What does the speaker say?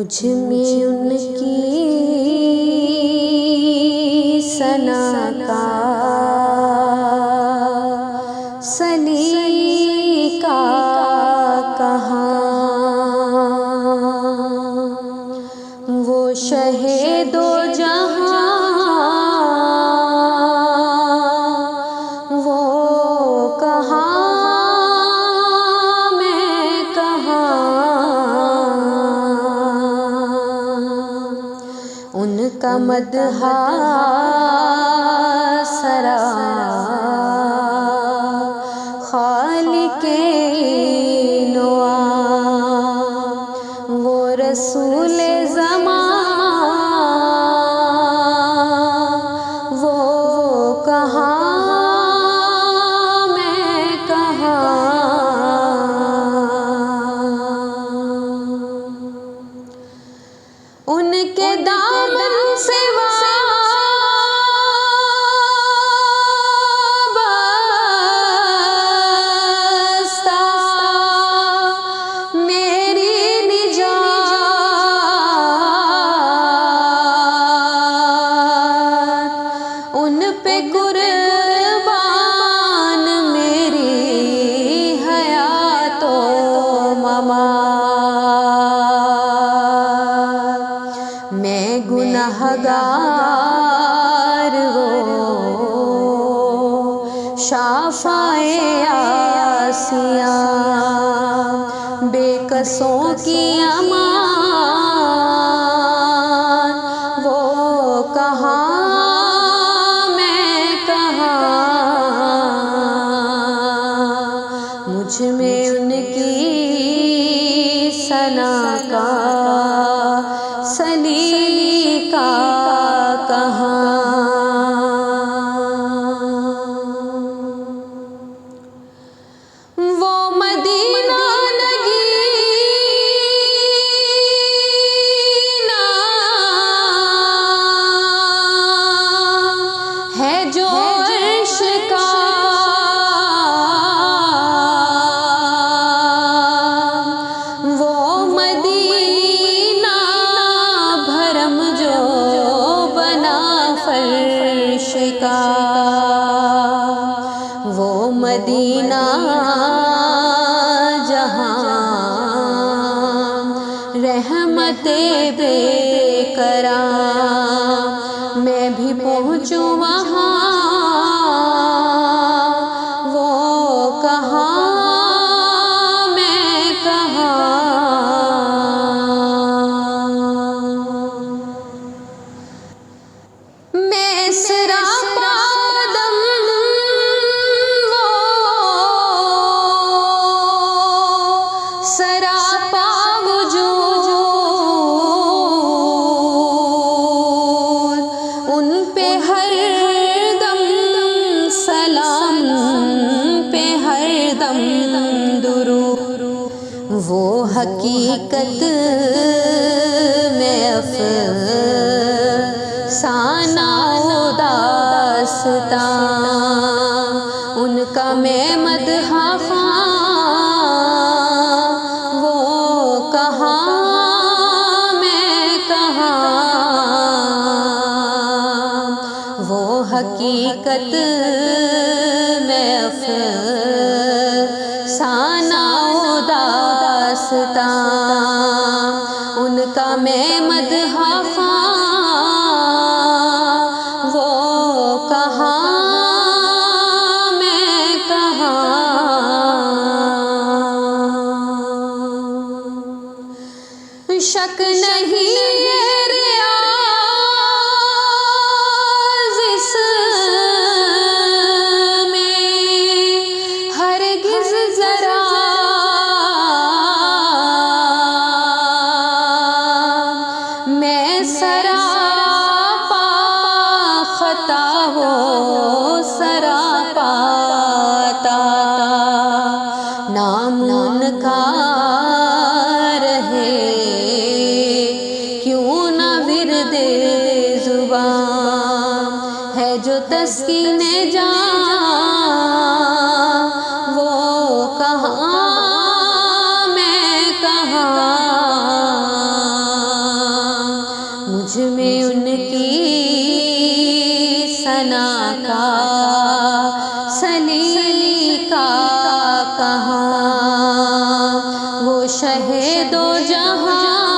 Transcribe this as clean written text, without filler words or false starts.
مجھ میں ان کی ثنا کا سلیقہ کہاں، وہ شہ دو جہاں وہ کہاں میں کہاں، ان کا مدح سرا خالق نوا، وہ رسول زمان وہ کہاں میں کہاں، ان کے دامن سے میں گنہگار وہ شافعِ آسیاں، بے کسوں کی امان وہ کہاں میں کہاں، مجھ میں ان کی ثنا کا سلیقہ کہاں، وہ مدینہ نگینہ ہے جو عرش کا، وہ مدینہ بھرم جو بنا فرش کا، وہ مدینہ جہاں رحمت بے کرام، میں بھی پہنچوں وہاں وہ کہاں میں کہاں، میں سراپا دم وہ سراپا وجود ان پہ ہر دم سلام، پہ ہر دم درود، وہ حقیقت میں افسانہ و داستان، ان کا میں مدح خواں وہ کہاں میں کہاں، وہ حقیقت میں افسانہ و داستان، ان کا میں مدح خواں وہ کہاں میں کہاں، شک نہیں سراپا نام ان کا رہے کیوں نہ ورد زبان، ہے جو تسکین جان وہ کہاں میں کہاں، مجھ میں ان کی ثنا کا سلیقہ کہاں، وہ شہ دو جہاں